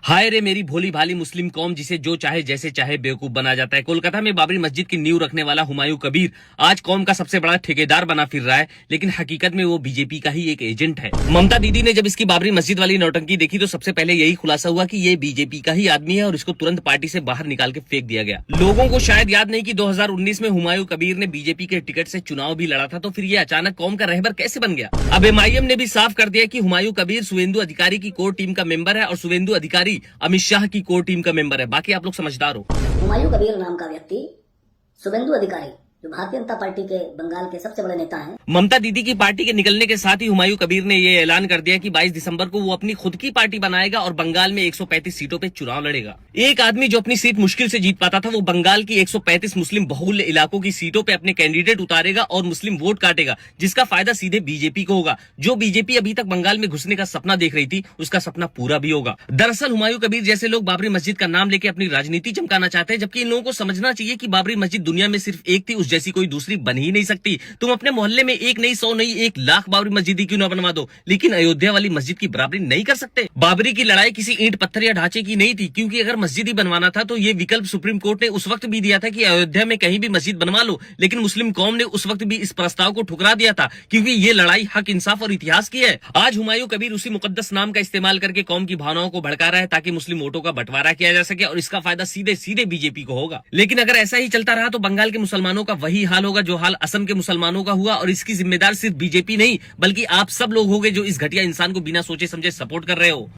हाय रे मेरी भोली भाली मुस्लिम कौम, जिसे जो चाहे जैसे चाहे बेवकूफ बना जाता है। कोलकाता में बाबरी मस्जिद की नींव रखने वाला हुमायूं कबीर आज कौम का सबसे बड़ा ठेकेदार बना फिर रहा है, लेकिन हकीकत में वो बीजेपी का ही एक एजेंट है। ममता दीदी ने जब इसकी बाबरी मस्जिद वाली नौटंकी देखी तो सबसे पहले यही खुलासा हुआ कि ये बीजेपी का ही आदमी है और इसको तुरंत पार्टी से बाहर निकाल के फेंक दिया गया। लोगों को शायद याद नहीं कि 2019 में हुमायूं कबीर ने बीजेपी के टिकट से चुनाव भी लड़ा था, तो फिर ये अचानक कौम का रहबर कैसे बन गया। अब एमआईएम ने भी साफ कर दिया कि हुमायूं कबीर शुवेंदु अधिकारी की कोर टीम का मेंबर है और शुवेंदु अधिकारी अमित शाह की कोर टीम का मेंबर है। बाकी आप लोग समझदार हो। हुमायूं कबीर नाम का व्यक्ति शुवेंदु अधिकारी जो भारतीय जनता पार्टी के बंगाल के सबसे बड़े नेता हैं। ममता दीदी की पार्टी के निकलने के साथ ही हुमायूं कबीर ने ये ऐलान कर दिया कि 22 दिसंबर को वो अपनी खुद की पार्टी बनाएगा और बंगाल में 135 सीटों पे चुनाव लड़ेगा। एक आदमी जो अपनी सीट मुश्किल से जीत पाता था, वो बंगाल की 135 मुस्लिम बहुल्य इलाकों की सीटों पे अपने कैंडिडेट उतारेगा और मुस्लिम वोट काटेगा, जिसका फायदा सीधे बीजेपी को होगा। जो बीजेपी अभी तक बंगाल में घुसने का सपना देख रही थी, उसका सपना पूरा भी होगा। दरअसल हुमायूं कबीर जैसे लोग बाबरी मस्जिद का नाम लेके अपनी राजनीति चमकाना चाहते हैं, जबकि इन लोगों को समझना चाहिए कि बाबरी मस्जिद दुनिया में सिर्फ एक थी, उस जैसी कोई दूसरी बन ही नहीं सकती। तुम अपने मोहल्ले में एक नहीं, 100 नहीं, 1 लाख बाबरी मस्जिद क्यों ना बनवा दो, लेकिन अयोध्या वाली मस्जिद की बराबरी नहीं कर सकते। बाबरी की लड़ाई किसी ईंट पत्थर या ढांचे की नहीं थी, क्योंकि अगर मस्जिद ही बनवाना था तो ये विकल्प सुप्रीम कोर्ट ने उस वक्त भी दिया था कि अयोध्या में कहीं भी मस्जिद बनवा लो, लेकिन मुस्लिम कौम ने उस वक्त भी इस प्रस्ताव को ठुकरा दिया था, क्योंकि ये लड़ाई हक, इंसाफ और इतिहास की है। आज हुमायूं कबीर उसी मुकद्दस नाम का इस्तेमाल करके कौम की भावनाओं को भड़का रहा है ताकि मुस्लिम वोटों का बंटवारा किया जा सके और इसका फायदा सीधे सीधे बीजेपी को होगा। लेकिन अगर ऐसा ही चलता रहा तो बंगाल के मुसलमानों का वही हाल होगा जो हाल असम के मुसलमानों का हुआ, और इसकी जिम्मेदार सिर्फ बीजेपी नहीं बल्कि आप सब लोग होंगे जो इस घटिया इंसान को बिना सोचे समझे सपोर्ट कर रहे हो।